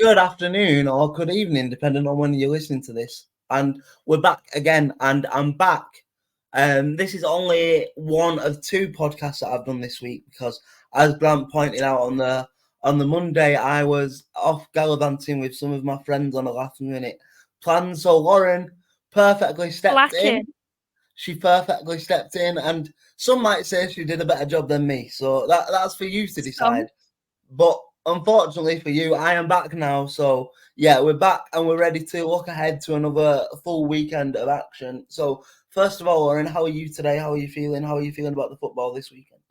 Good afternoon or good evening, depending on when you're listening to this. And we're back again, and I'm back. This is only one of two podcasts that I've done this week because, as Grant pointed out on the Monday, I was off gallivanting with some of my friends on a last minute plan. So Lauren perfectly stepped in. Slacking. She perfectly stepped in, and some might say she did a better job than me. So that's for you to decide. But unfortunately for you, I am back now. So yeah, we're back and we're ready to look ahead to another full weekend of action. So first of all, Lauren, how are you today? How are you feeling? How are you feeling about the football this weekend?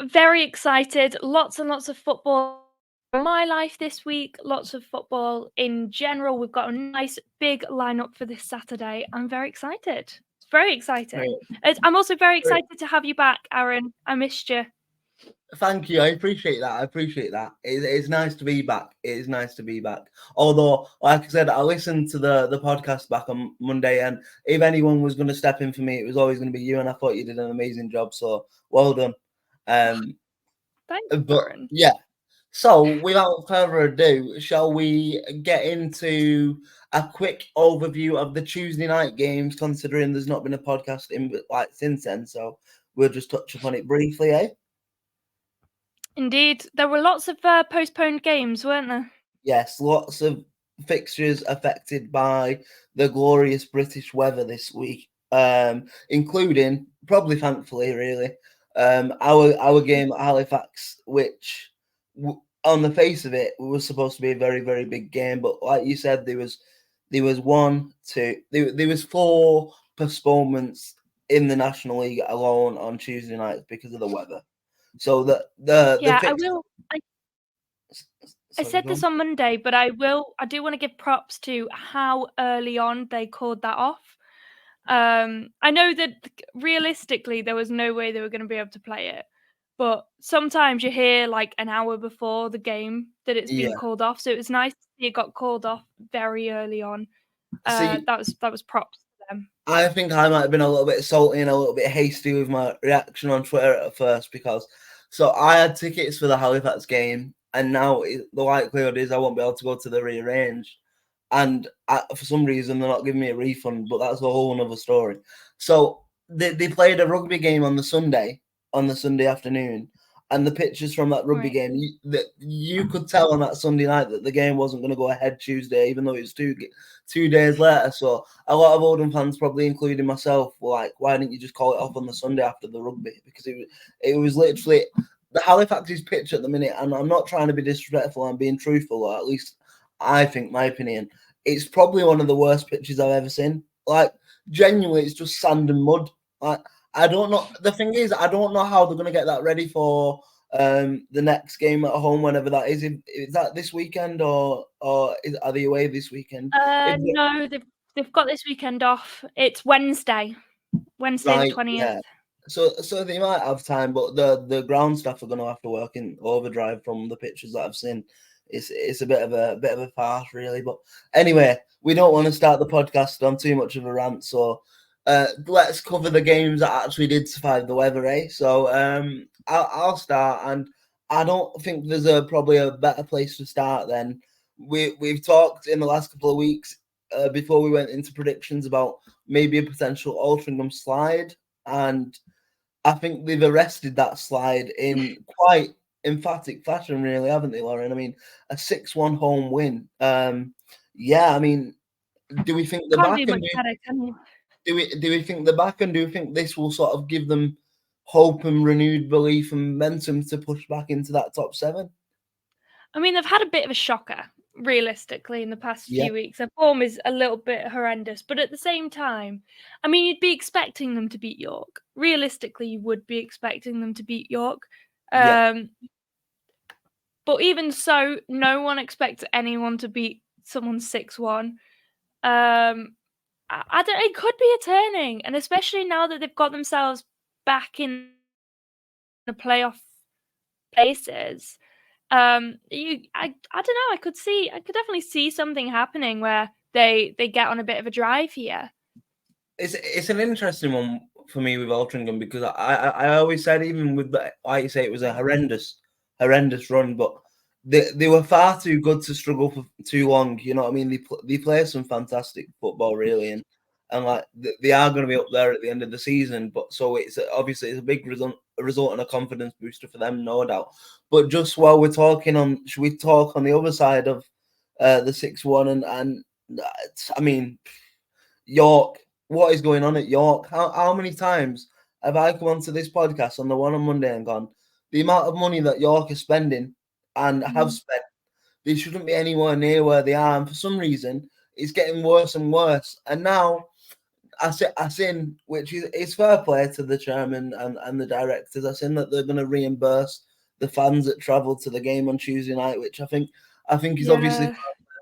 Very excited. Lots and lots of football in my life this week. Lots of football in general. We've got a nice big lineup for this Saturday. I'm very excited. It's very exciting. I'm also very Great. excited to have you back, Aaron. I missed you. Thank you. I appreciate that. It's nice to be back. It is nice to be back. Although, like I said, I listened to the podcast back on Monday, and if anyone was going to step in for me, it was always going to be you. And I thought you did an amazing job. So well done. Thanks, But Aaron. yeah. So without further ado, shall we get into a quick overview of the Tuesday night games? Considering there's not been a podcast in like since then, so we'll just touch upon it briefly, eh? Indeed, there were lots of postponed games, weren't there? Yes, lots of fixtures affected by the glorious British weather this week, including, probably thankfully, really, our game at Halifax, which on the face of it was supposed to be a very, very big game, but like you said, there was one, two, there was four postponements in the National League alone on Tuesday nights because of the weather. So the Yeah, I fix. will. I Sorry, said go this on. on Monday, but I do want to give props to how early on they called that off. I know that realistically there was no way they were going to be able to play it, but sometimes you hear like an hour before the game that it's been Yeah. called off. So it was nice to see it got called off very early on. See, That was props to them. I think I might have been a little bit salty and a little bit hasty with my reaction on Twitter at first because so I had tickets for the Halifax game, and now the likelihood is I won't be able to go to the rearrange, and for some reason they're not giving me a refund, but that's a whole other story. So they played a rugby game on the Sunday afternoon, and the pictures from that rugby Right. game, you could tell on that Sunday night that the game wasn't going to go ahead Tuesday, even though it was 2 days later. So a lot of Oldham fans, probably including myself, were like, "Why didn't you just call it off on the Sunday after the rugby?" Because it was literally the Halifax's pitch at the minute, and I'm not trying to be disrespectful. I'm being truthful, or at least I think my opinion. It's probably one of the worst pitches I've ever seen. Like genuinely, it's just sand and mud. Like I don't know. The thing is, I don't know how they're going to get that ready for the next game at home, whenever that is. Is that this weekend are they away this weekend? If they, No, they've got this weekend off. It's Wednesday, Wednesday the right, 20th. yeah. So they might have time, but the ground staff are going to have to work in overdrive from the pictures that I've seen. It's a bit of a farce, really. But anyway, we don't want to start the podcast on too much of a rant, so let's cover the games that actually did survive the weather, eh? So I'll start, and I don't think there's probably a better place to start than we've talked in the last couple of weeks before we went into predictions about maybe a potential Altrincham slide, and I think they've arrested that slide in quite emphatic fashion, really, haven't they, Lauren? I mean, a 6-1 home win. Yeah, I mean, do we think they're Can't back, do and much better, can you? do we think they're back, and do we think this will sort of give them hope and renewed belief and momentum to push back into that top seven? I mean, they've had a bit of a shocker, realistically, in the past Yeah, few weeks. Their form is a little bit horrendous, but at the same time, I mean, you'd be expecting them to beat York. Realistically, you would be expecting them to beat York. yeah. Um, but even so, no one expects anyone to beat someone 6-1. I don't. It could be a turning, and especially now that they've got themselves back in the playoff places. I don't know. I could definitely see something happening where they get on a bit of a drive here. It's an interesting one for me with Altrincham because I always said, even with like you say, it was a horrendous run, but they were far too good to struggle for too long. You know what I mean? They play some fantastic football, really, and like they are going to be up there at the end of the season. But so it's obviously it's a big result and a confidence booster for them, no doubt. But just while we're talking on, should we talk on the other side of the 6-1 and I mean York? What is going on at York? How many times have I come onto this podcast on the one on Monday and gone, the amount of money that York is spending and have spent, they shouldn't be anywhere near where they are. And for some reason, it's getting worse and worse. And now I seen, which is fair play to the chairman and the directors. I seen that they're going to reimburse the fans that travelled to the game on Tuesday night, which I think is obviously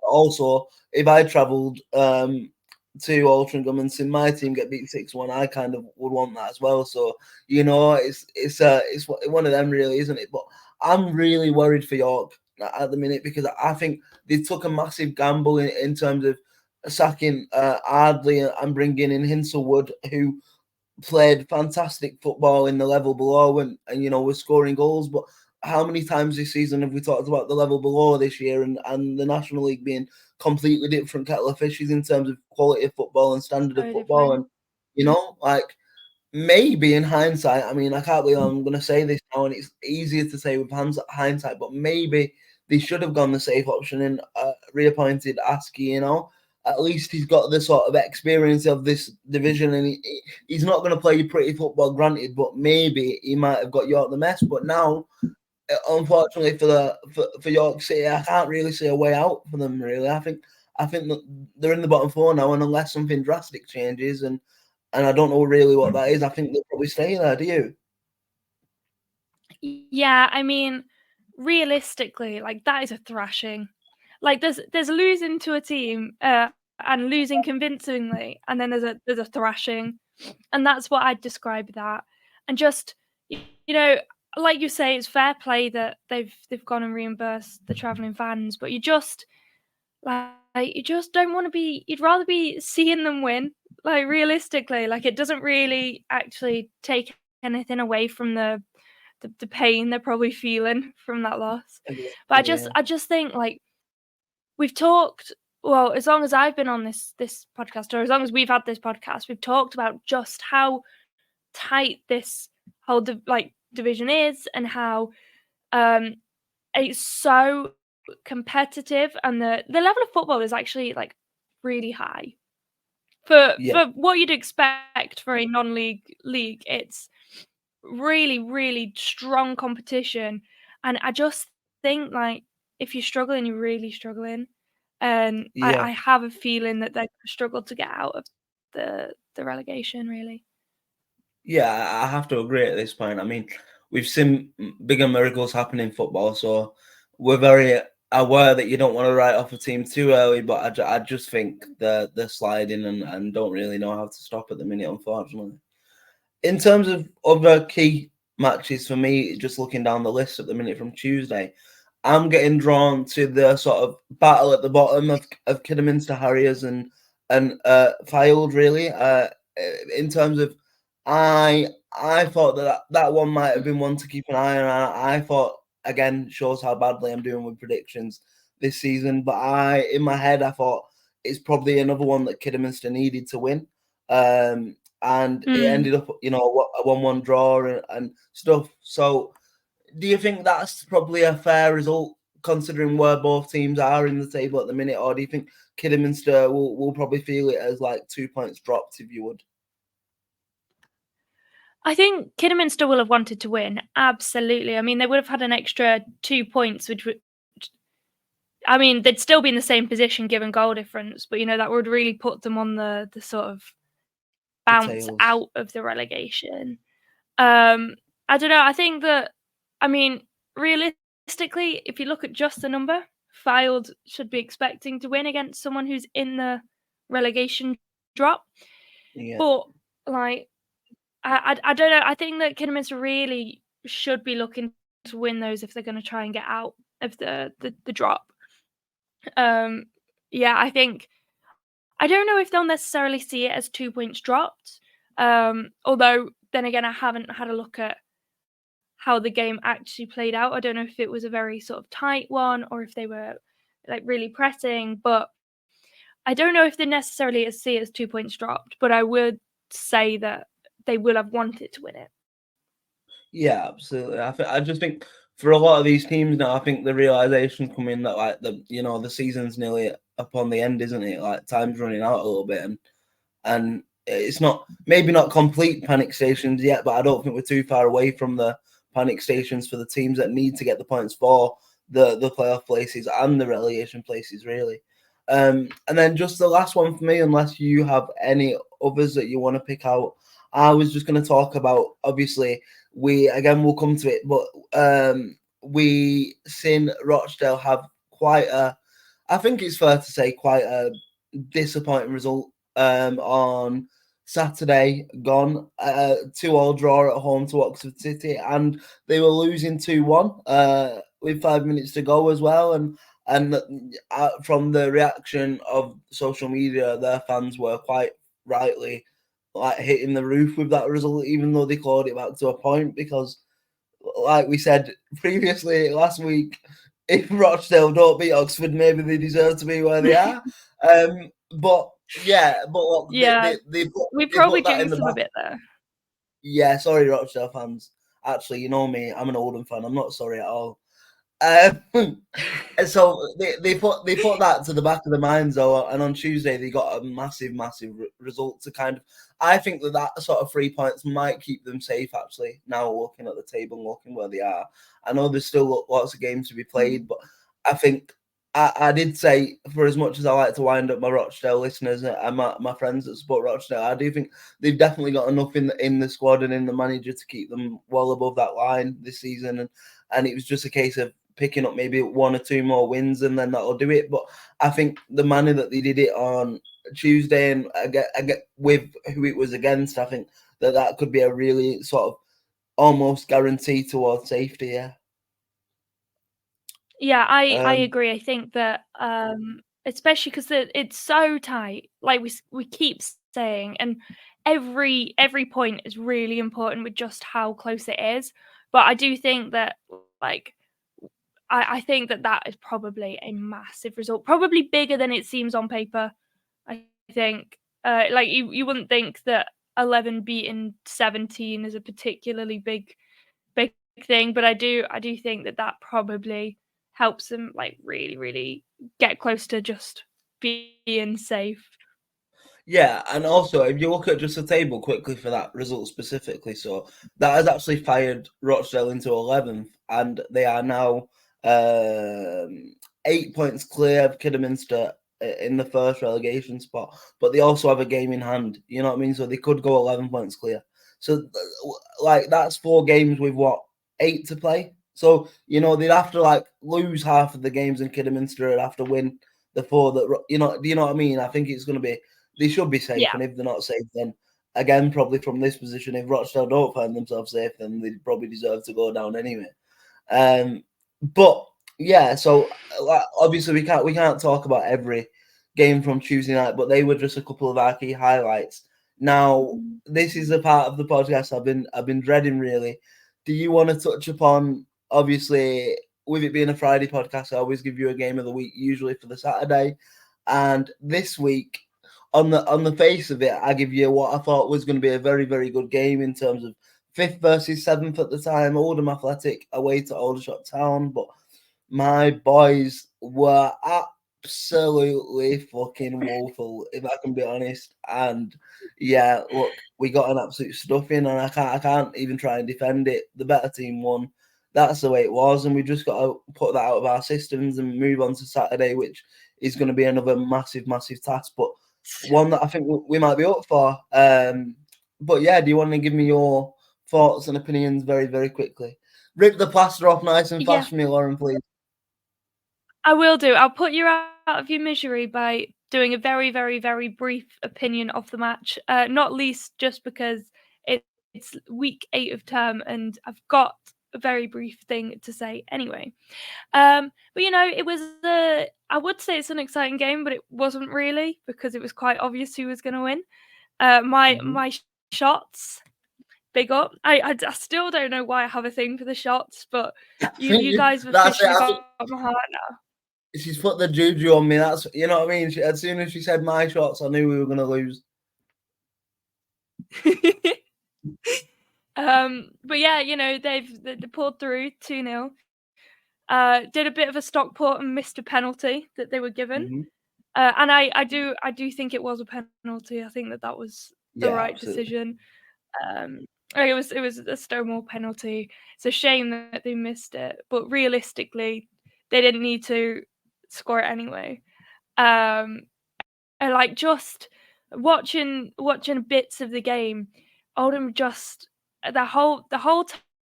also, if I travelled to Altrincham and seen my team get beat 6-1, I kind of would want that as well. So it's one of them, really, isn't it? But I'm really worried for York at the minute because I think they took a massive gamble in terms of sacking Ardley and bringing in Hinselwood, who played fantastic football in the level below and was scoring goals. But how many times this season have we talked about the level below this year and the National League being completely different kettle of fishes in terms of quality of football and standard of football? And like, maybe in hindsight, I mean, I can't believe I'm going to say this now, and it's easier to say with hindsight, but maybe they should have gone the safe option and reappointed Askey. At least he's got the sort of experience of this division, and he's not going to play pretty football, granted, but maybe he might have got York the mess. But now, unfortunately for York City, I can't really see a way out for them, really. I think that they're in the bottom four now, and unless something drastic changes, and I don't know really what that is, I think they'll probably stay there. Do you? Yeah, I mean, realistically, like, that is a thrashing. Like, there's losing to a team and losing convincingly, and then there's a thrashing, and that's what I'd describe that. And just, like you say, it's fair play that they've gone and reimbursed the travelling fans, but you just don't want to be. You'd rather be seeing them win. Like, realistically, like, it doesn't really actually take anything away from the pain they're probably feeling from that loss. But I just think, like, we've talked, well, as long as I've been on this podcast, or as long as we've had this podcast, we've talked about just how tight this whole division is, and how it's so competitive, and the level of football is actually, like, really high for what you'd expect for a non-league league. It's really, really strong competition, and I just think, like, if you're struggling, you're really struggling, and I have a feeling that they struggle to get out of the relegation, really. Yeah, I have to agree at this point. I mean, we've seen bigger miracles happen in football, so we're very aware that you don't want to write off a team too early, but I just think they're sliding and don't really know how to stop at the minute, unfortunately. In terms of other key matches for me, just looking down the list at the minute from Tuesday, I'm getting drawn to the sort of battle at the bottom of Kidderminster Harriers and Fylde, really. In terms of, I thought that one might have been one to keep an eye on. I thought, again, shows how badly I'm doing with predictions this season. But in my head, I thought it's probably another one that Kidderminster needed to win. And it ended up, a 1-1 draw and stuff. So, do you think that's probably a fair result considering where both teams are in the table at the minute, or do you think Kidderminster will probably feel it as like 2 points dropped, if you would? I think Kidderminster will have wanted to win, absolutely. I mean, they would have had an extra 2 points, which would, I mean, they'd still be in the same position given goal difference, but that would really put them on the sort of bounce out of the relegation. I don't know. I think that, I mean, realistically, if you look at just the number, Fylde should be expecting to win against someone who's in the relegation drop. Yeah. But, like, I don't know. I think that Kidderminster really should be looking to win those if they're going to try and get out of the drop. Yeah, I think, I don't know if they'll necessarily see it as 2 points dropped. Although then again, I haven't had a look at how the game actually played out. I don't know if it was a very sort of tight one or if they were like really pressing, but I don't know if they necessarily see it as 2 points dropped, but I would say that they will have wanted to win it. Yeah, absolutely. I just think for a lot of these teams now, I think the realization coming that like the season's nearly upon the end, isn't it? Like time's running out a little bit, and it's not maybe not complete panic stations yet, but I don't think we're too far away from the panic stations for the teams that need to get the points for the playoff places and the relegation places, really. And then just the last one for me, unless you have any others that you want to pick out, I was just going to talk about, obviously, we'll come to it, but we seen Rochdale have quite a, I think it's fair to say, quite a disappointing result on Saturday gone. 2-2 draw at home to Oxford City, and they were losing 2-1 with 5 minutes to go as well. And from the reaction of social media, their fans were quite rightly like hitting the roof with that result, even though they clawed it back to a point. Because, like we said previously last week, if Rochdale don't beat Oxford, maybe they deserve to be where they are. But yeah, but look, Yeah, we they put probably that in jinxed the them a back. bit there. Yeah, sorry, Rochdale fans. Actually, you know me, I'm an Oldham fan. I'm not sorry at all. And so they put that to the back of the minds, though, and on Tuesday they got a massive result to kind of. I think that sort of 3 points might keep them safe. Actually, now looking at the table and looking where they are, I know there's still lots of games to be played, but I think I did say, for as much as I like to wind up my Rochdale listeners and my friends that support Rochdale, I do think they've definitely got enough in the squad and in the manager to keep them well above that line this season, and it was just a case of picking up maybe 1 or 2 more wins and then that'll do it. But I think the manner that they did it on Tuesday and I get with who it was against, I think that could be a really sort of almost guarantee towards safety. Yeah, I agree. I think that especially because it's so tight, like we keep saying, and every point is really important with just how close it is. But I do think that like I think that is probably a massive result, probably bigger than it seems on paper. I think like you wouldn't think that 11 beating 17 is a particularly big thing, but I do think that probably helps them like really get close to just being safe. Yeah, and also if you look at just the table quickly for that result specifically, so that has actually fired Rochdale into 11th, and they are now 8 points clear of Kidderminster in the first relegation spot, but they also have a game in hand. You know what I mean? So they could go 11 points clear. So like that's 4 games with what 8 to play. So they'd have to like lose half of the games, and Kidderminster would have to win the 4 that Do you know what I mean? I think it's going to be. They should be safe, Yeah. and if they're not safe, then again, probably from this position, if Rochdale don't find themselves safe, then they probably deserve to go down anyway. But yeah, so obviously we can't talk about every game from Tuesday night, but they were just a couple of our key highlights. Now, this is a part of the podcast I've been dreading. Really, do you want to touch upon? Obviously, with it being a Friday podcast, I always give you a game of the week, usually for the Saturday, and this week on the face of it, I give you what I thought was going to be a very, very good game in terms of 5th versus 7th at the time. Oldham Athletic away to Aldershot Town, but my boys were absolutely fucking woeful, if I can be honest. And yeah, look, we got an absolute stuffing, and I can't even try and defend it. The better team won. That's the way it was, and we just got to put that out of our systems and move on to Saturday, which is going to be another massive task. But one that I think we might be up for. But yeah, do you want to give me your thoughts and opinions very, very quickly? Rip the plaster off nice and fast for me, Lauren, please. I will do. I'll put you out of your misery by doing a very brief opinion of the match. Not least just because it's week 8 of term and I've got a very brief thing to say anyway. But it was I would say it's an exciting game, but it wasn't really because it was quite obvious who was going to win. My shots. big up. I still don't know why I have a thing for the shots, but you guys have that's it. officially I think got my heart now. she's put the juju on me. That's, you know what I mean. As soon as she said my shots, I knew we were gonna lose. But yeah, you know, they pulled through 2-0. Did a bit of a Stockport and missed a penalty that they were given. Mm-hmm. And I do think it was a penalty. I think that was the Yeah, right absolutely. decision. It was a Stonewall penalty. It's a shame that they missed it, but realistically, they didn't need to score it anyway. And like just watching bits of the game, Oldham just the whole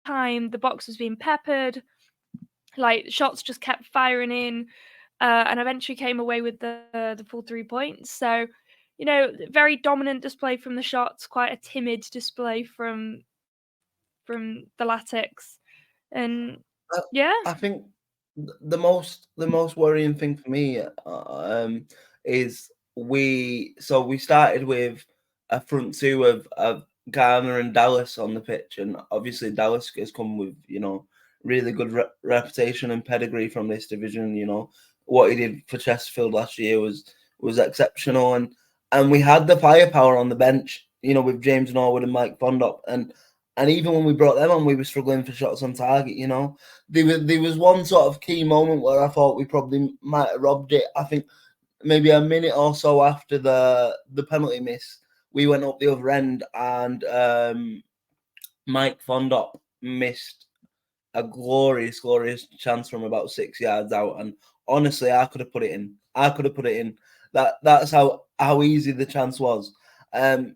time the box was being peppered, like shots just kept firing in, and eventually came away with the full 3 points. So, you know, very dominant display from the shots, quite a timid display from the Latics, and yeah. I think the most worrying thing for me is we started with a front two of Garner and Dallas on the pitch, and obviously Dallas has come with, you know, really good reputation and pedigree from this division. You know what he did for Chesterfield last year was exceptional, and we had the firepower on the bench, you know, with James Norwood and Mike Fondop, and even when we brought them on, we were struggling for shots on target. You know, there was one sort of key moment where I thought we probably might have robbed it. I think maybe a minute or so after the penalty miss, we went up the other end, and Mike Fondop missed a glorious chance from about 6 yards out. And honestly, I could have put it in. That's how easy the chance was.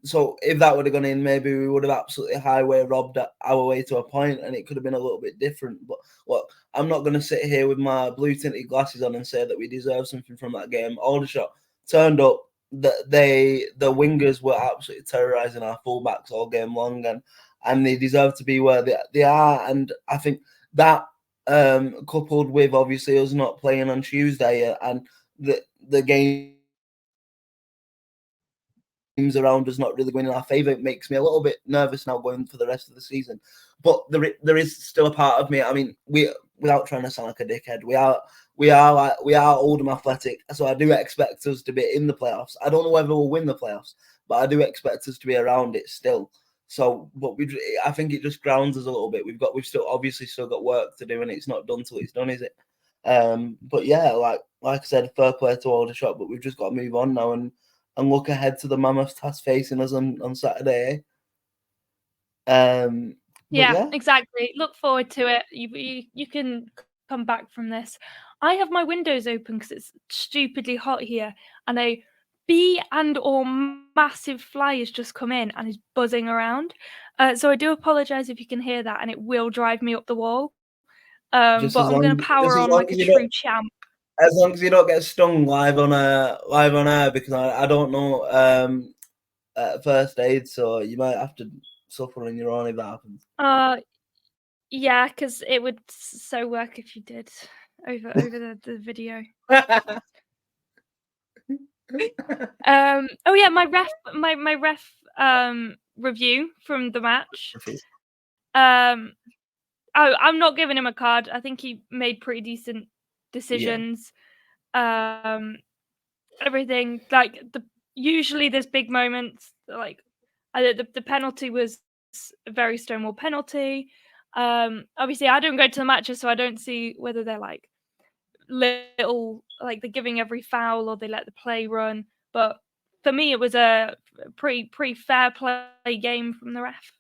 So if that would have gone in, maybe we would have absolutely highway robbed our way to a point, and it could have been a little bit different. But look, I'm not going to sit here with my blue tinted glasses on and say that we deserve something from that game. Aldershot turned up. The wingers were absolutely terrorising our fullbacks all game long, and they deserve to be where they are. And I think that, coupled with obviously us not playing on Tuesday and the games around us not really going in our favour, it makes me a little bit nervous now going for the rest of the season. But there is still a part of me. I mean, without trying to sound like a dickhead, we are Oldham Athletic, so I do expect us to be in the playoffs. I don't know whether we'll win the playoffs, but I do expect us to be around it still. So, but I think it just grounds us a little bit. We've still got work to do, and it's not done till it's done, is it? But yeah, like I said, fair play to Aldershot, but we've just got to move on now and look ahead to the mammoth task facing us on Saturday. Yeah, exactly. Look forward to it. You can come back from this. I have my windows open because it's stupidly hot here, and a bee and or massive fly has just come in and is buzzing around. So I do apologise if you can hear that, and it will drive me up the wall. But I'm going to power on like a true champ. As long as you don't get stung live on air, because I don't know first aid, so you might have to suffer on your own if that happens. Yeah, because it would so work if you did over the video. Oh yeah, my ref review from the match. I'm not giving him a card. I think he made pretty decent decisions. Yeah. Everything, like usually there's big moments, like the penalty was a very Stonewall penalty. Obviously I don't go to the matches, so I don't see whether they're like little, like they're giving every foul or they let the play run. But for me, it was a pretty fair play game from the ref.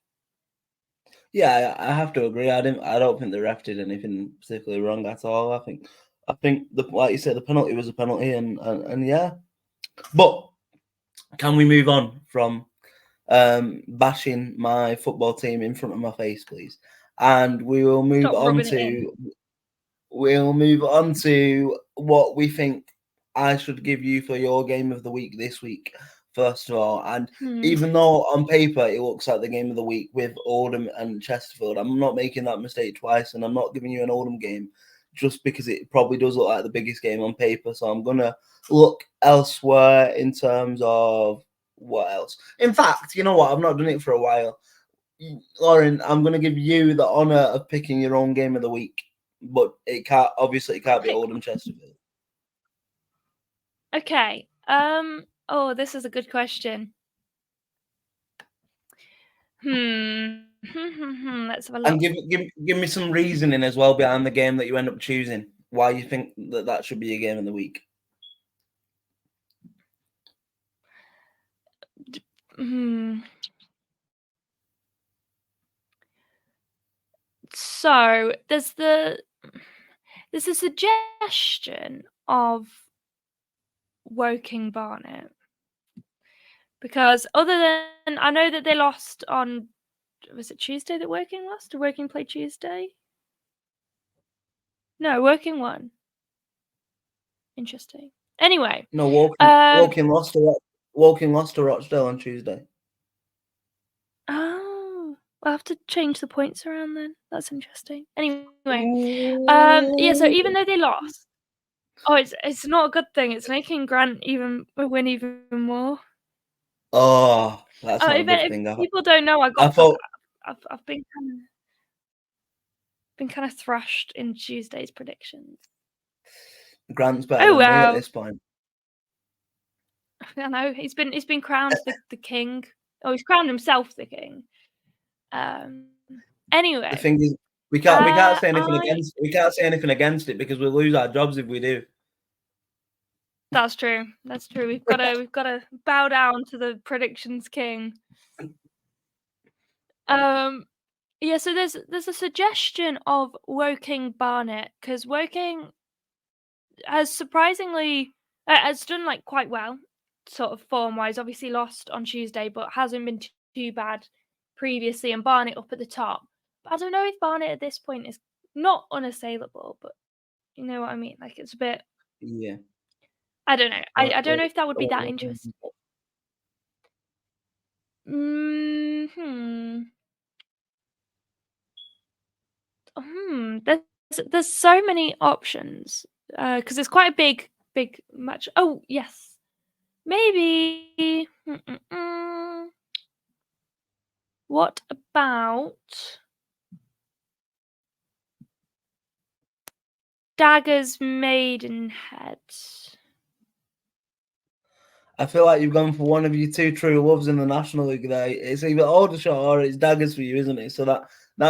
Yeah, I have to agree. I don't think the ref did anything particularly wrong at all. I think like you said, the penalty was a penalty, and yeah. But can we move on from bashing my football team in front of my face, please? And we will move on to what we think I should give you for your game of the week this week, first of all. And even though on paper it looks like the game of the week with Oldham and Chesterfield, I'm not making that mistake twice, and I'm not giving you an Oldham game just because it probably does look like the biggest game on paper. So I'm going to look elsewhere in terms of what else. In fact, you know what? I've not done it for a while. Lauren, I'm going to give you the honour of picking your own game of the week, but it can't be Oldham Chesterfield. Okay. Oh, this is a good question. Let's have a look. And give me some reasoning as well behind the game that you end up choosing. Why you think that should be your game of the week? So there's a suggestion of Woking Barnet, because other than, I know that they lost on, was it Tuesday that Woking lost? Did Woking play Tuesday? No, Woking won. Interesting. Anyway. No, Woking lost to Rochdale on Tuesday. Oh, I'll have to change the points around then. That's interesting. Anyway, yeah. So even though they lost, it's not a good thing. It's making Grant win even more. Oh, that's not a good thing. If people don't know, I've been kind of thrashed in Tuesday's predictions. Grant's better than me at this point. I know he's been crowned the king. Oh, he's crowned himself the king. Anyway, the thing is, we can't say anything against it because we'll lose our jobs if we do. That's true. We've got to bow down to the predictions king. Yeah. So there's a suggestion of Woking Barnet, because Woking has surprisingly has done like quite well, sort of form wise. Obviously lost on Tuesday, but hasn't been too bad previously, and Barnet up at the top. But I don't know if Barnet at this point is not unassailable, but you know what I mean. Like, it's a bit. Yeah. I don't know. I don't know if that would be that interesting. There's so many options, because it's quite a big match. Oh yes, maybe. What about Daggers Maidenhead? I feel like you've gone for one of your two true loves in the National League there. It's either Aldershot or it's Daggers for you, isn't it? So that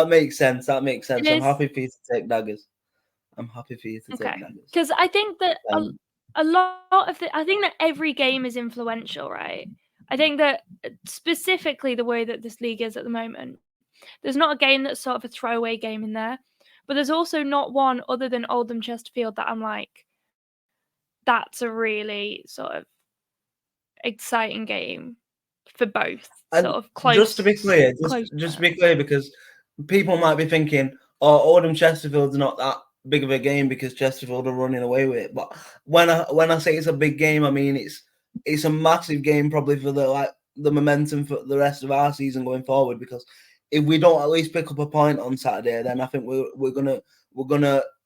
makes sense. I'm happy for you to take Daggers. Take Daggers. Because I think that a lot of I think that every game is influential, right? I think that specifically the way that this league is at the moment, there's not a game that's sort of a throwaway game in there, but there's also not one other than Oldham Chesterfield that I'm like, that's a really sort of exciting game for both. And sort of close. Just to be clear, because people might be thinking, "Oh, Oldham Chesterfield's not that big of a game because Chesterfield are running away with it." But when I say it's a big game, I mean it's a massive game, probably for the momentum for the rest of our season going forward. Because if we don't at least pick up a point on Saturday, then I think we're gonna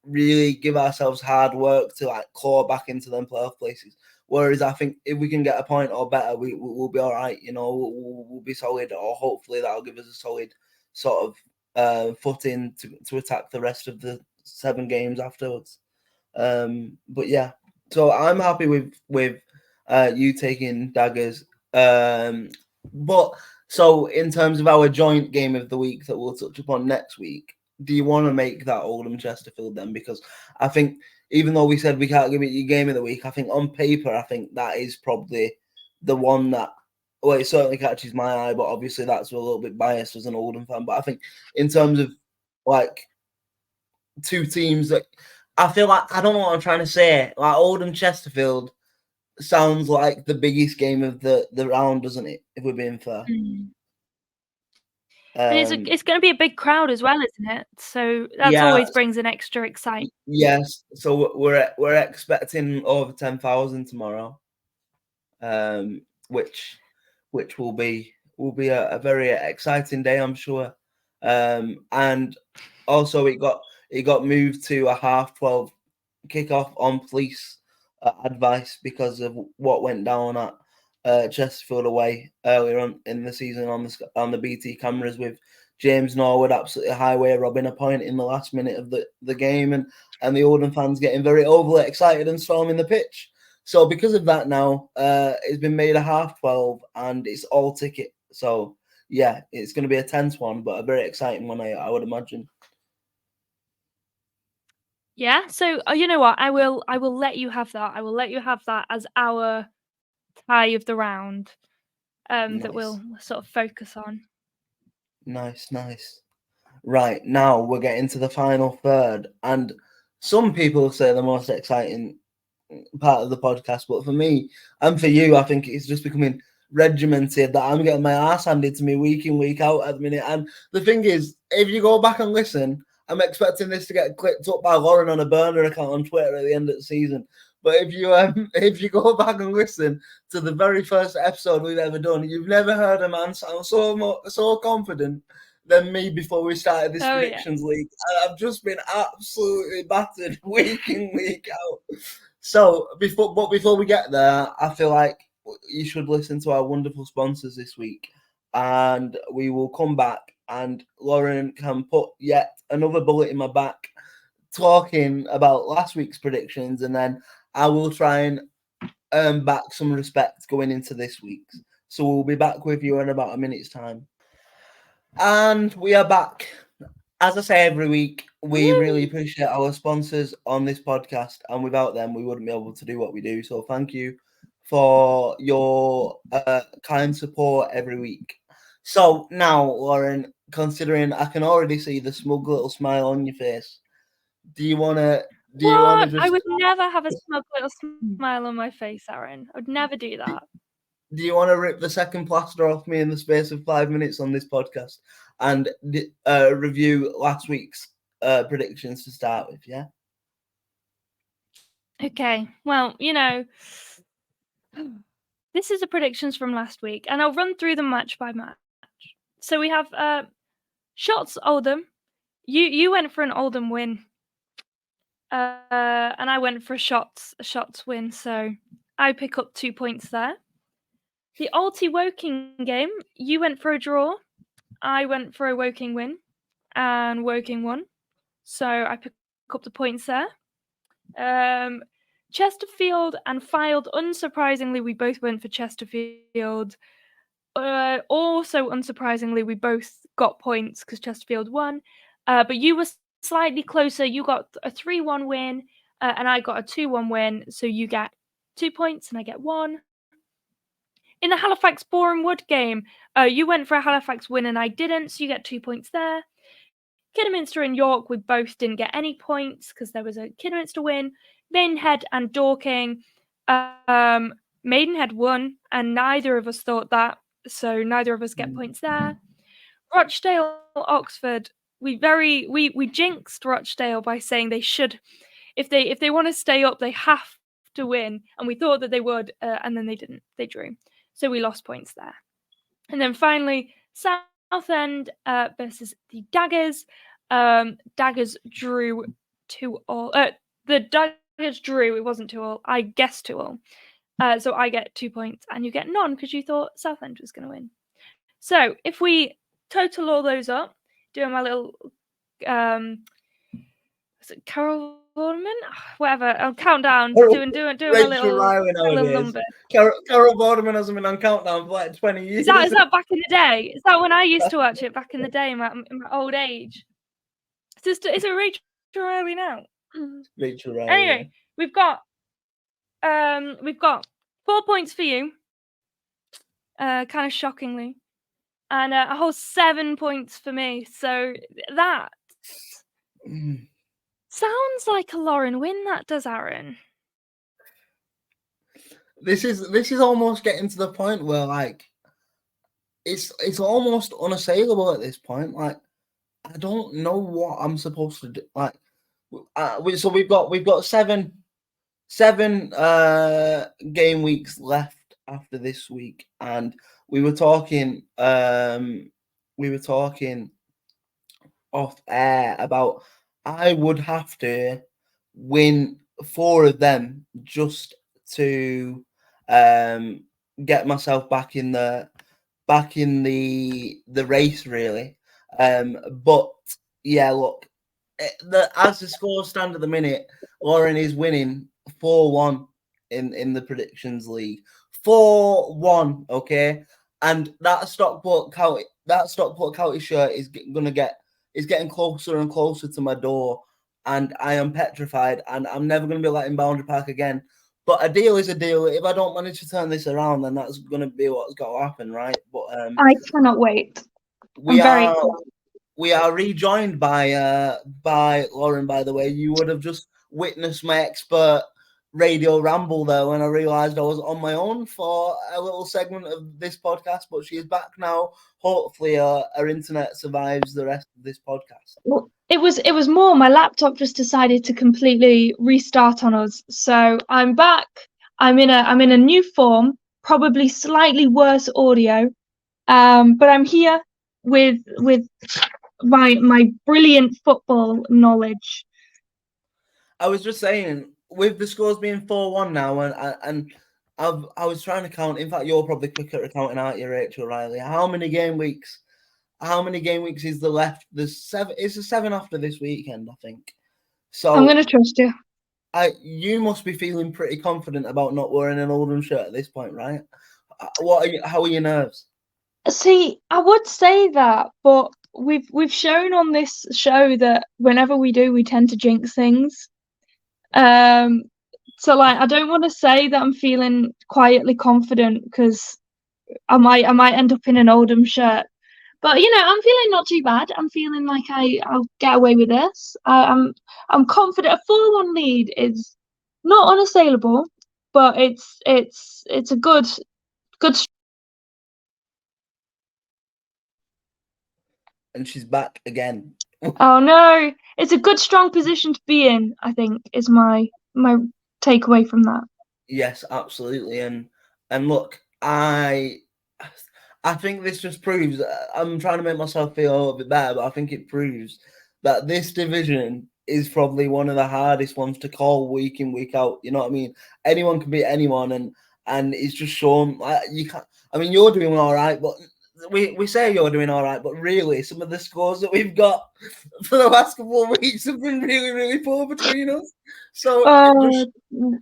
really give ourselves hard work to claw back into them playoff places. Whereas I think if we can get a point or better, we'll be all right. You know, we'll be solid, or hopefully that'll give us a solid sort of footing to attack the rest of the 7 games afterwards. But yeah, so I'm happy with you taking Daggers. But so in terms of our joint game of the week that we'll touch upon next week, do you want to make that Oldham Chesterfield then? Because I think, even though we said we can't give it your game of the week, I think on paper, I think that is probably the one that, well, it certainly catches my eye, but obviously that's a little bit biased as an Oldham fan. But I think in terms of two teams that I feel like, I don't know what I'm trying to say, like Oldham Chesterfield sounds like the biggest game of the round, doesn't it? If we're being fair. And it's going to be a big crowd as well, isn't it? So that always brings an extra excitement. Yes, so we're expecting over 10,000 tomorrow, which will be a very exciting day, I'm sure. And also it got moved to a 12:30 kickoff on police advice because of what went down at Chesterfield away earlier on in the season on the BT cameras with James Norwood absolutely highway robbing a point in the last minute of the game, and the Oldham fans getting very overly excited and storming the pitch. So because of that now, it's been made a 12:30 and it's all ticket. So yeah, it's going to be a tense one, but a very exciting one, I would imagine. Yeah. So you know what? I will let you have that. I will let you have that as our tie of the round. That we'll sort of focus on. Nice. Right, now we're getting to the final third, and some people say the most exciting part of the podcast, but for me and for you, I think it's just becoming regimented that I'm getting my ass handed to me week in, week out at the minute. And the thing is, if you go back and listen, I'm expecting this to get clipped up by Lauren on a burner account on Twitter at the end of the season. But if you go back and listen to the very first episode we've ever done, you've never heard a man sound so confident than me before we started this predictions league. I've just been absolutely battered week in, week out. So before we get there, I feel like you should listen to our wonderful sponsors this week, and we will come back and Lauren can put yet another bullet in my back talking about last week's predictions, and then I will try and earn back some respect going into this week's. So we'll be back with you in about a minute's time. And we are back. As I say every week, we really appreciate our sponsors on this podcast, and without them, we wouldn't be able to do what we do. So thank you for your kind support every week. So now, Lauren, considering I can already see the smug little smile on your face, do you want to just... I would never have a smug little smile on my face, Aaron. I would never do that. Do you want to rip the second plaster off me in the space of 5 minutes on this podcast and review last week's predictions to start with, yeah? Okay. Well, this is the predictions from last week, and I'll run through them match by match. So we have Shotts Oldham. You went for an Oldham win. And I went for a Shotts win, so I pick up 2 points there. The Alty Woking game, you went for a draw. I went for a Woking win, and Woking won, so I pick up the points there. Chesterfield and Fylde, unsurprisingly, we both went for Chesterfield. Also, unsurprisingly, we both got points because Chesterfield won. But you were slightly closer. You got a 3-1 win, and I got a 2-1 win. So you get 2 points, and I get 1. In the Halifax Boreham Wood game, you went for a Halifax win, and I didn't. So you get 2 points there. Kidderminster and York, we both didn't get any points because there was a Kidderminster win. Maidenhead and Dorking, Maidenhead won, and neither of us thought that, so neither of us get points there. Rochdale, Oxford, we jinxed Rochdale by saying they should, if they want to stay up, they have to win, and we thought that they would, and then they didn't. They drew, so we lost points there. And then finally, Southend versus the Daggers. Daggers drew 2-2. The Daggers drew. It wasn't 2-2. I guessed 2-2. So I get 2 points, and you get none because you thought Southend was going to win. So if we total all those up, doing my little, is it Carol Vorderman? Whatever. I'll count down. Doing my little number. Carol Vorderman hasn't been on Countdown for like 20 years. Is that back in the day? Is that when I used to watch it back in the day in my old age? Is it Rachel Riley now? Rachel Riley. Anyway, we've got 4 points for you. Kind of shockingly. And a whole 7 points for me. So that sounds like a Lauren win, that does, Aaron. This is almost getting to the point where like it's almost unassailable at this point. Like I don't know what I'm supposed to do. Like so we've got seven game weeks left after this week, and we were talking off air about I would have to win 4 of them just to get myself back in the race, really. But yeah, look, as the scores stand at the minute, Lauren is winning 4-1 in the predictions league. 4-1, okay? And that Stockport County shirt is getting closer and closer to my door, and I am petrified, and I'm never going to be letting Boundary Park again. But a deal is a deal. If I don't manage to turn this around, then that's going to be what's got to happen, right? But I cannot wait. we are rejoined by Lauren. By the way, you would have just witnessed my expert radio ramble there when I realised I was on my own for a little segment of this podcast. But she is back now. Hopefully, her internet survives the rest of this podcast. Well, it was more my laptop just decided to completely restart on us. So I'm back. I'm in a new form, probably slightly worse audio. But I'm here with my brilliant football knowledge. I was just saying, with the scores being 4-1 now, and I was trying to count. In fact, you're probably quicker at counting, aren't you, Rachel Riley? How many game weeks is there left? There's 7. It's a 7 after this weekend, I think. So I'm gonna trust you. You must be feeling pretty confident about not wearing an Oldham shirt at this point, right? How are your nerves? See, I would say that, but we've shown on this show that whenever we do, we tend to jinx things. So like, I don't want to say that I'm feeling quietly confident because I might end up in an Oldham shirt. But I'm feeling not too bad. I'm feeling like I'll get away with this. I'm confident. A 4-1 lead is not unassailable, but it's a good. And she's back again. Oh no, it's a good strong position to be in, I think, is my takeaway from that. Yes, absolutely. And look, I think this just proves, I'm trying to make myself feel a little bit better, but I think it proves that this division is probably one of the hardest ones to call week in, week out. You know what I mean? Anyone can beat anyone, and it's just shown you can't. I mean, you're doing all right, but we say you're doing all right, but really, some of the scores that we've got for the last couple of weeks have been really, really poor between us. So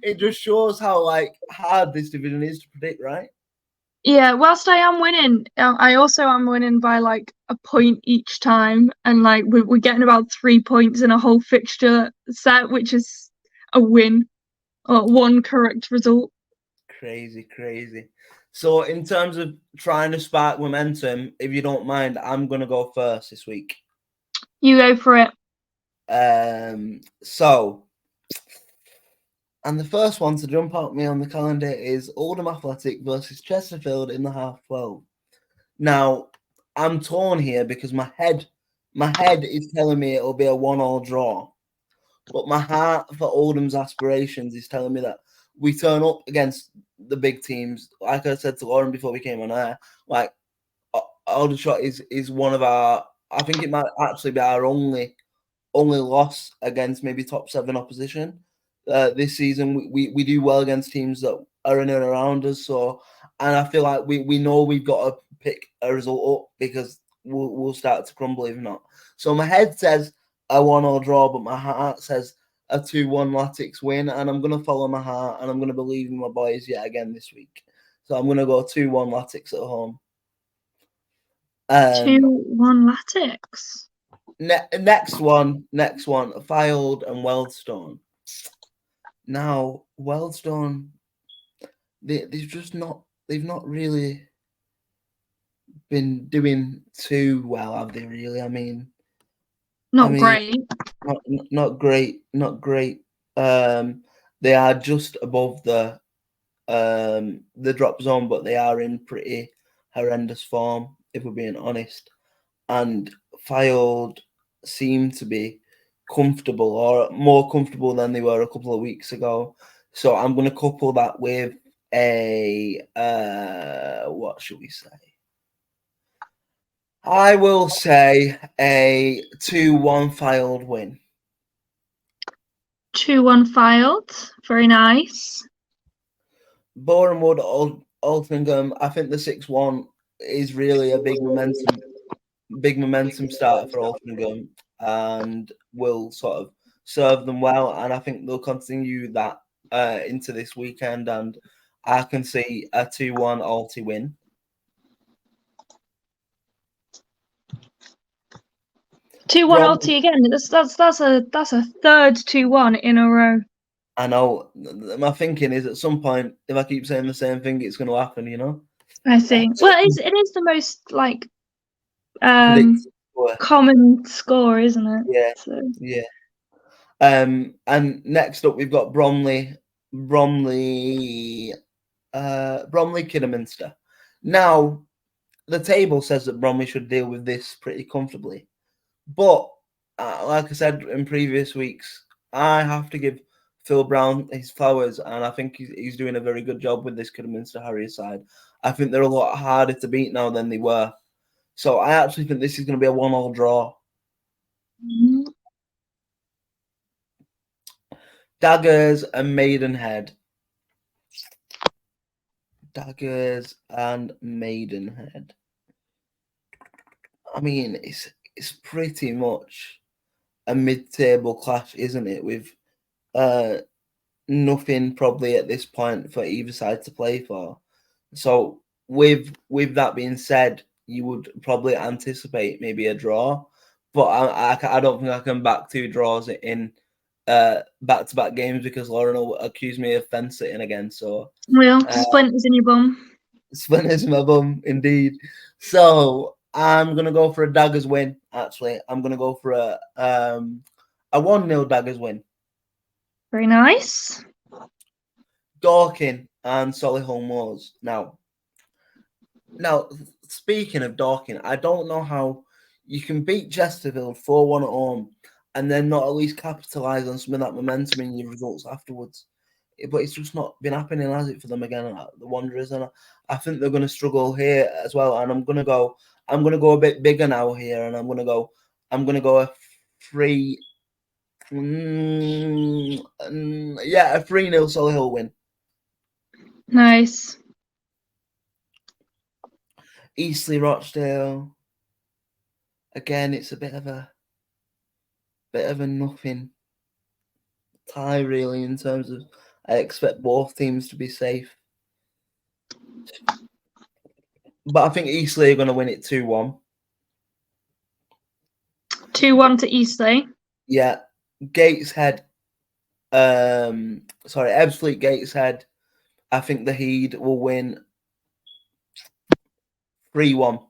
it just shows how hard this division is to predict, right? Yeah, whilst I am winning, I also am winning by like a point each time, and like we're getting about 3 points in a whole fixture set, which is a win, or one correct result. Crazy. So in terms of trying to spark momentum, if you don't mind, I'm gonna go first this week. You go for it. So, and the first one to jump out at me on the calendar is Oldham Athletic versus Chesterfield in the half 12. Now, I'm torn here because my head is telling me it'll be a 1-1 draw, but my heart for Oldham's aspirations is telling me that we turn up against the big teams. Like I said to Lauren before we came on air, like Aldershot is one of our. I think it might actually be our only loss against maybe top 7 opposition this season. We do well against teams that are in and around us. So, and I feel like we know we've got to pick a result up because we'll start to crumble if not. So my head says a 1-1 draw, but my heart says a 2-1 Latics win, and I'm going to follow my heart, and I'm going to believe in my boys yet again this week. So I'm going to go 2-1 Latics at home. 2-1 Latics. Next one, Fylde and Wealdstone. Now, Wealdstone, they've not really been doing too well, have they? Really, I mean, great. Not great. They are just above the drop zone, but they are in pretty horrendous form, if we're being honest. And Fylde seem to be comfortable, or more comfortable than they were a couple of weeks ago. So I'm going to couple that with a what should we say? I will say a 2-1 Fylde win. 2-1 Fylde. Very nice. Boreham Wood, Altrincham. I think the 6-1 is really a big momentum big momentum starter for Altrincham and will sort of serve them well. And I think they'll continue that into this weekend. And I can see a 2-1 Alty win. 2-1 Alty again. That's a third 2-1 in a row. I know. My thinking is at some point, if I keep saying the same thing, it's going to happen. You know. I think. Well, it is the most like Predictable. common score, isn't it? Yeah. So. Yeah. And next up we've got Bromley Kidderminster. Now, the table says that Bromley should deal with this pretty comfortably, but like I said in previous weeks, I have to give Phil Brown his flowers, and I think he's doing a very good job with this Kidderminster Harriers side. I think they're a lot harder to beat now than they were, so I actually think this is going to be a 1-1 draw. Mm-hmm. Daggers and Maidenhead. Daggers and Maidenhead. I mean, it's pretty much a mid-table clash, isn't it? With nothing probably at this point for either side to play for. So with that being said, you would probably anticipate maybe a draw, but I don't think I can back 2 draws in back-to-back games because Lauren will accuse me of fence sitting again. So splinters in your bum. Splinters in my bum, indeed. So I'm gonna go for a Daggers win. Actually, I'm gonna go for a 1-0 Daggers win. Very nice. Dorking and Solihull Moors. Now, speaking of Dorking, I don't know how you can beat Chesterfield 4-1 at home and then not at least capitalise on some of that momentum in your results afterwards. But it's just not been happening, has it, for them again, the Wanderers? And I think they're going to struggle here as well. And I'm going to go a bit bigger now here, and I'm going to go a 3-0 Solihull win. Nice. Eastleigh Rochdale. Again, it's a bit of a nothing tie, really, in terms of I expect both teams to be safe. But I think Eastleigh are going to win it 2-1. 2-1 to Eastleigh. Yeah. Gateshead. Ebbsfleet Gateshead. I think the Heed will win 3-1.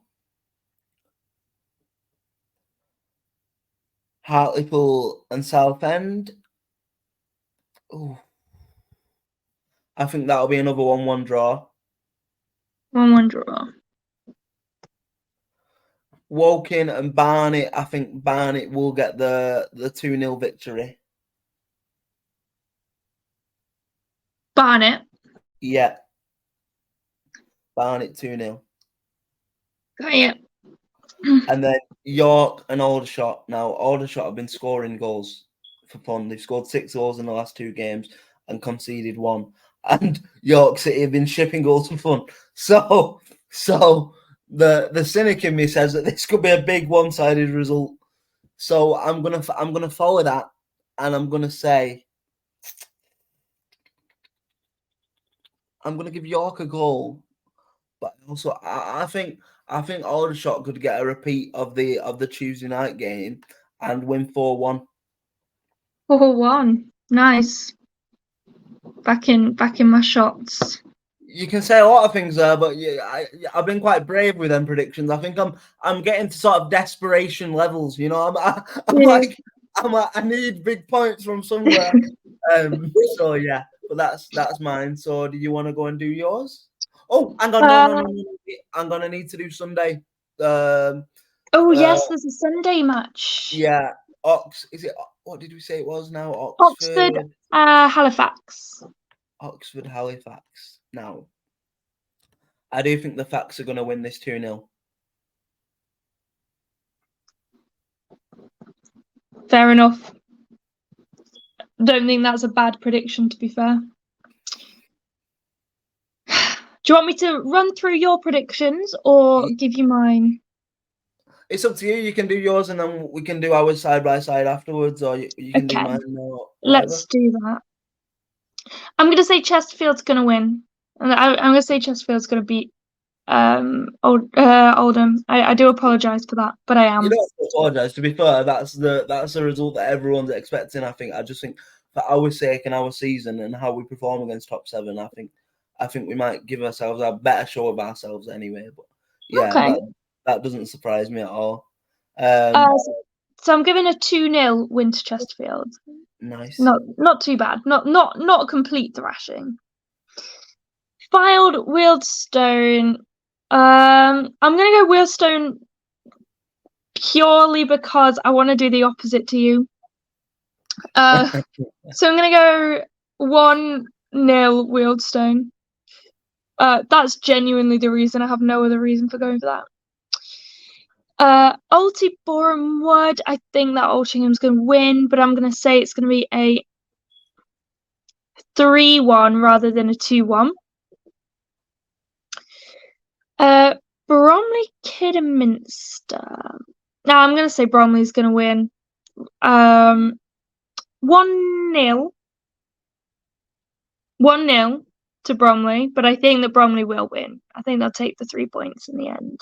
Hartlepool and Southend. Oh, I think that'll be another 1-1 draw. 1-1 draw. Woking and Barnet. I think Barnet will get the 2-0 victory. Barnet. Yeah. Barnet 2-0. Got it. And then York and Aldershot. Now, Aldershot have been scoring goals for fun. They've scored 6 goals in the last 2 games and conceded 1. And York City have been shipping goals for fun. So the cynic in me says that this could be a big one-sided result. So I'm gonna follow that, and I'm gonna say I'm gonna give York a goal, but also I think Aldershot could get a repeat of the Tuesday night game and win 4-1. 4-1. Nice. Back in my shots. You can say a lot of things there, but yeah, I've been quite brave with them predictions. I think I'm getting to sort of desperation levels. You know, I need big points from somewhere. So yeah, but that's mine. So do you want to go and do yours? Oh, hang on, no. I'm gonna need to do Sunday. Yes, there's a Sunday match. Yeah, Is it? What did we say it was now? Oxford, Halifax. Oxford, Halifax. Now, I do think the Facts are going to win this 2-0. Fair enough. Don't think that's a bad prediction, to be fair. Do you want me to run through your predictions or give you mine? it's up to you. You can do yours, and then we can do ours side by side afterwards, or you can do Okay. mine or Let's do that. I'm going to say Chesterfield's going to win. And I'm going to say Chesterfield's going to beat Oldham. I do apologise for that, but I am. You don't apologise. To be fair, that's the result that everyone's expecting. I just think for our sake and our season and how we perform against top 7, I think we might give ourselves a better show of ourselves anyway. But yeah, Okay. that doesn't surprise me at all. So I'm giving a 2-0 win to Chesterfield. Nice. Not too bad. Not a complete thrashing. Fylde Wealdstone. I'm gonna go Wealdstone purely because I want to do the opposite to you. So I'm gonna go 1-0 Wealdstone. That's genuinely the reason. I have no other reason for going for that. Alty Boreham Wood. I think that Altringham's gonna win, but I'm gonna say it's gonna be a 3-1 rather than a 2-1. Bromley Kidderminster. Now I'm gonna say Bromley's gonna win. 1-0. 1-0 to Bromley, but I think that Bromley will win. I think they'll take the 3 points in the end.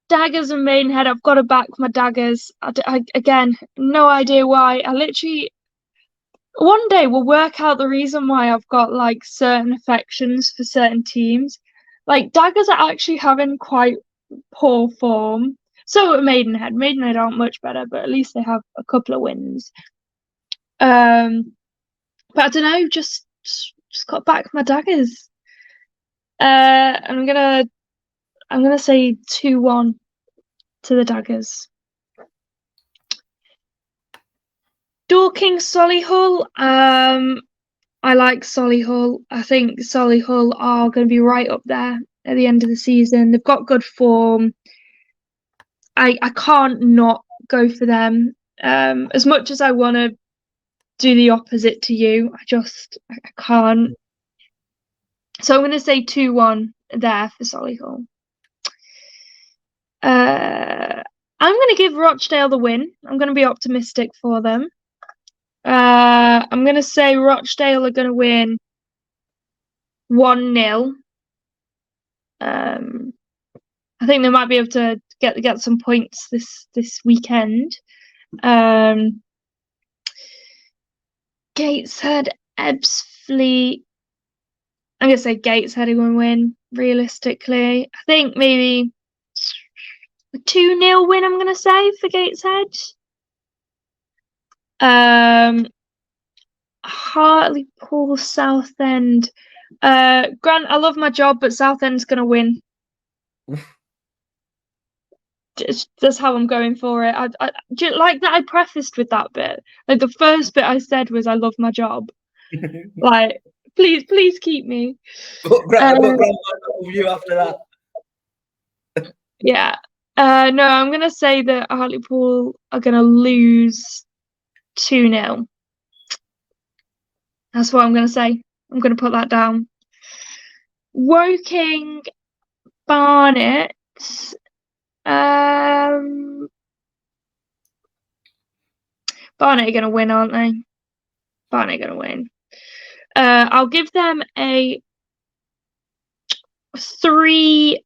Daggers and Maidenhead. I've got to back my Daggers. Again, no idea why. I literally one day we'll work out the reason why I've got like certain affections for certain teams. Like Daggers are actually having quite poor form. So are Maidenhead. Maidenhead aren't much better, but at least they have a couple of wins. But I don't know, just got back my Daggers. I'm gonna say 2-1 to the Daggers. Dorking Solihull. I like Solihull. I think Solihull are going to be right up there at the end of the season. They've got good form. I can't not go for them. As much as I want to do the opposite to you, I can't. So I'm going to say 2-1 there for Solihull. I'm going to give Rochdale the win. I'm going to be optimistic for them. I'm going to say Rochdale are going to win 1-0. I think they might be able to get some points this weekend. Gateshead, Ebbsfleet. I'm going to say Gateshead are going to win, realistically. I think maybe a 2-0 win, I'm going to say, for Gateshead. Hartlepool, Southend. Grant, I love my job, but Southend's going to win. That's how I'm going for it. I like that I prefaced with that bit. Like the first bit I said was I love my job. Like, please keep me. But Grant will you after that. Yeah. No, I'm gonna say that Hartlepool are gonna lose 2-0. That's what I'm gonna say. I'm gonna put that down. Woking, Barnet. Barnet are gonna win, aren't they? Barnet are gonna win. I'll give them a 3-0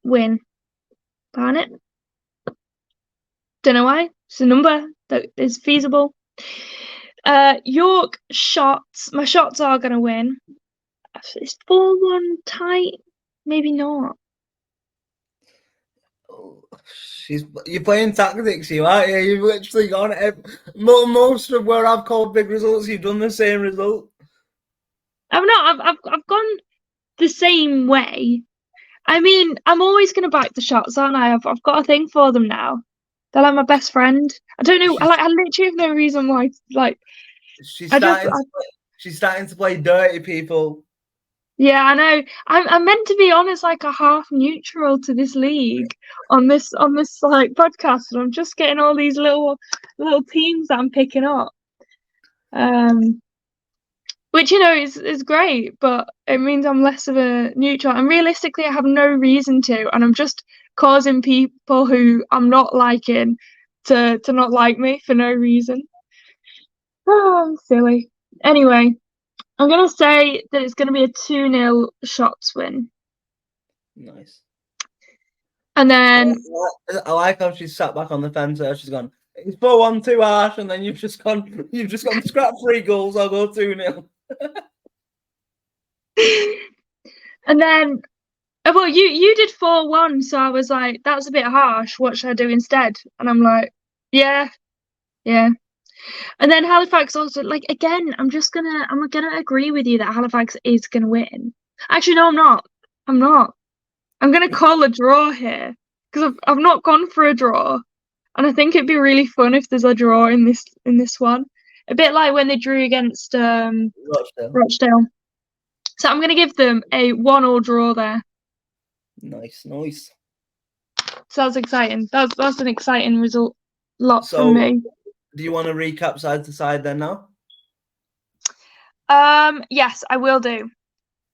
win. Barnet. Don't know why. It's a number that is feasible. York Shots. My Shots are gonna win. Is 4-1 tight? Maybe not. You're playing tactics, you aren't you? You've literally gone most of where I've called big results. You've done the same result. I've not. I've gone the same way. I mean, I'm always going to back the Shots, aren't I? I've got a thing for them now. They're like my best friend. I don't know. I literally have no reason why. Like, she's starting to play dirty, people. Yeah, I know. I'm meant to be honest, like a half neutral to this league on this like podcast, and I'm just getting all these little teams that I'm picking up. which is great, but it means I'm less of a neutral. And realistically, I have no reason to, and I'm just causing people who I'm not liking to not like me for no reason. Oh, I'm silly. Anyway, I'm gonna say that it's gonna be a 2-0 Shots win, Nice. and then I like how she's sat back on the fence there. She's gone, it's 4-1 too harsh, and then you've just gone scrap 3 goals, I'll go 2-0. and then well, you did 4-1, so I was like, that's a bit harsh. What should I do instead? And I'm like, yeah. And then Halifax also, like, again, I'm gonna agree with you that Halifax is gonna win. Actually, no, I'm not. I'm gonna call a draw here because I've not gone for a draw, and I think it'd be really fun if there's a draw in this one. A bit like when they drew against Rochdale. So I'm gonna give them a 1-1 draw there. Nice. So that's exciting. That's an exciting result. Lot So, from me. do you want to recap side to side then now? Yes, I will do.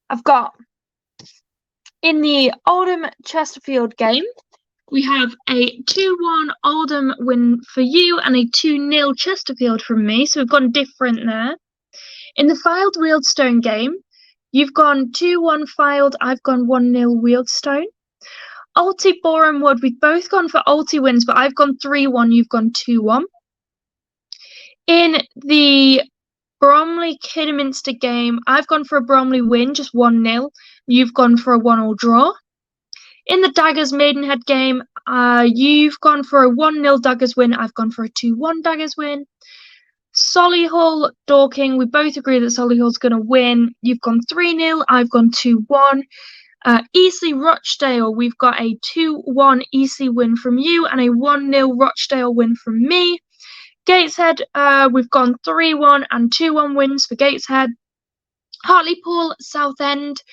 I've got in the Oldham Chesterfield game, we have a 2-1 Oldham win for you and a 2-0 Chesterfield from me. So we've gone different there. In the Fylde Wealdstone game, you've gone 2-1 Fylde, I've gone 1-0 Wealdstone. Alty Boreham Wood, we've both gone for Alty wins, but I've gone 3-1, you've gone 2-1. In the Bromley Kidderminster game, I've gone for a Bromley win, just 1-0. You've gone for a 1-1 draw. In the Daggers Maidenhead game, you've gone for a 1-0 Daggers win. I've gone for a 2-1 Daggers win. Solihull Dorking, we both agree that Solihull's going to win. You've gone 3-0. I've gone 2-1. Eastleigh Rochdale, we've got a 2-1 Eastleigh win from you and a 1-0 Rochdale win from me. Gateshead, we've gone 3-1 and 2-1 wins for Gateshead. Hartlepool Southend,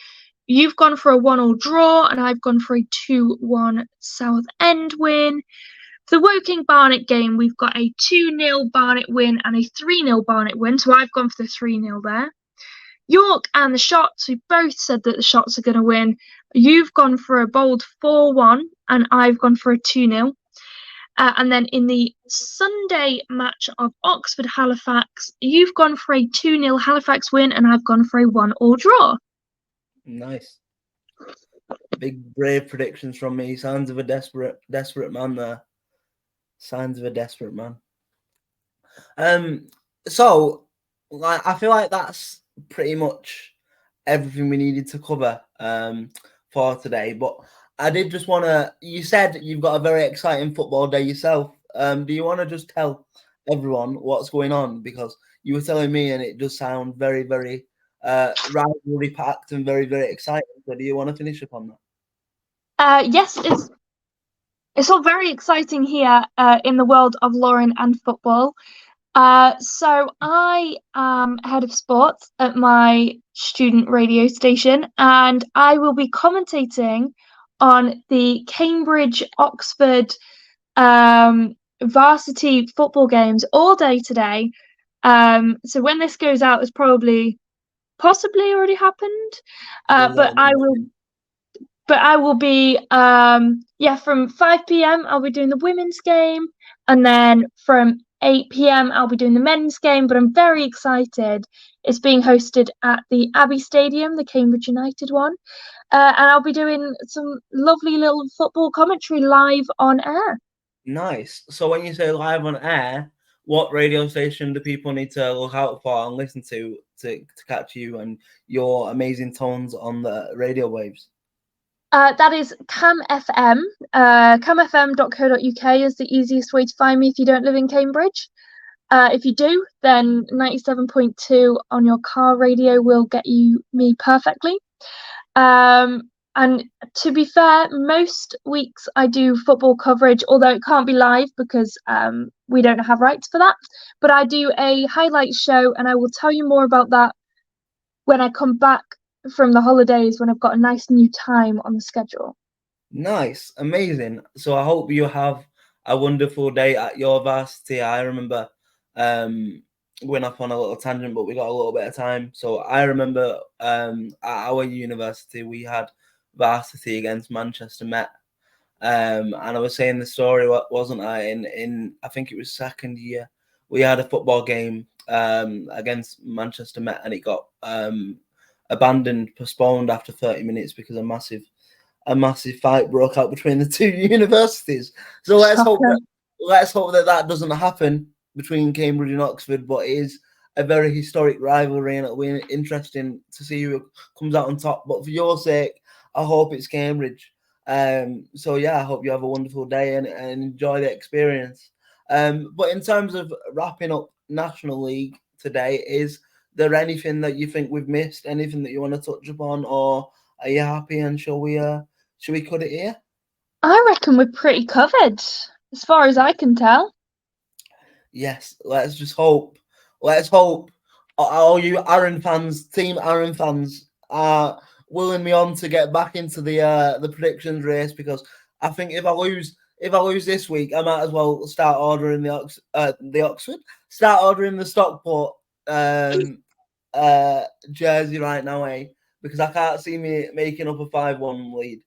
you've gone for a 1-1 draw and I've gone for a 2-1 Southend win. For the Woking Barnet game, we've got a 2-0 Barnet win and a 3-0 Barnet win, so I've gone for the 3-0 there. York and the Shots, we both said that the Shots are going to win. You've gone for a bold 4-1 and I've gone for a 2-0. And then in the Sunday match of Oxford Halifax, you've gone for a 2-0 Halifax win and I've gone for a 1-1 draw. Nice. Big brave predictions from me. Signs of a desperate man there. Signs of a desperate man. So like I feel like that's pretty much everything we needed to cover for today. But I did just want to, you said you've got a very exciting football day yourself. Do you want to just tell everyone what's going on? Because you were telling me and it does sound very, very rivalry packed and very, very exciting. So do you want to finish up on that? Yes, it's all very exciting here in the world of Lauren and football. So I am head of sports at my student radio station, and I will be commentating on the Cambridge-Oxford varsity football games all day today. So when this goes out, it's possibly already happened. But I will be from 5 p.m. I'll be doing the women's game, and then from 8 p.m. I'll be doing the men's game. But I'm very excited. It's being hosted at the Abbey Stadium, the Cambridge United one, and I'll be doing some lovely little football commentary live on air. Nice. So when you say live on air, what radio station do people need to look out for and listen to catch you and your amazing tones on the radio waves? That is Cam FM. camfm.co.uk is the easiest way to find me if you don't live in Cambridge. If you do, then 97.2 on your car radio will get me perfectly. And to be fair, most weeks I do football coverage, although it can't be live because we don't have rights for that. But I do a highlights show, and I will tell you more about that when I come back from the holidays, when I've got a nice new time on the schedule. Nice, amazing. So I hope you have a wonderful day at your varsity. I remember went off on a little tangent, but we got a little bit of time. So I remember at our university we had varsity against Manchester Met. And I was saying the story, wasn't I? In I think it was second year, we had a football game against Manchester Met, and it got abandoned, postponed after 30 minutes because a massive fight broke out between the two universities. So let's hope that doesn't happen between Cambridge and Oxford, but it is a very historic rivalry, and it'll be interesting to see who comes out on top. But for your sake, I hope it's Cambridge. So yeah, I hope you have a wonderful day and enjoy the experience. But in terms of wrapping up National League today, is there anything that you think we've missed? Anything that you want to touch upon, or are you happy? And shall we cut it here? I reckon we're pretty covered, as far as I can tell. Yes, let's just hope. Let's hope all you Aaron fans, Team Aaron fans, are willing me on to get back into the predictions race, because I think if I lose this week, I might as well start ordering the Stockport jersey right now, because I can't see me making up a 5-1 lead.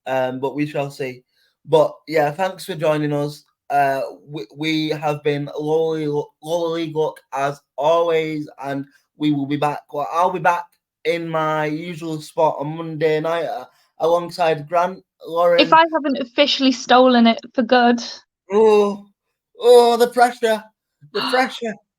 But we shall see. But yeah, thanks for joining us. We have been Lower League Look as always, and we will be back. Well, I'll be back in my usual spot on Monday night alongside Grant, Lauren. If I haven't officially stolen it for good. Oh, the pressure.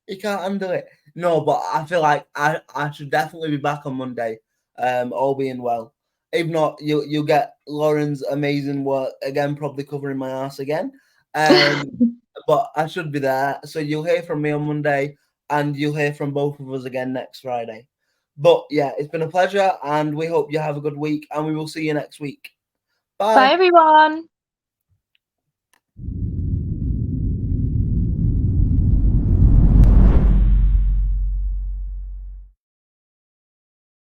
You can't handle it. No, but I feel like I should definitely be back on Monday, all being well. If not, you'll get Lauren's amazing work again, probably covering my ass again. But I should be there. So you'll hear from me on Monday, and you'll hear from both of us again next Friday. But yeah, it's been a pleasure, and we hope you have a good week, and we will see you next week. Bye. Bye, everyone.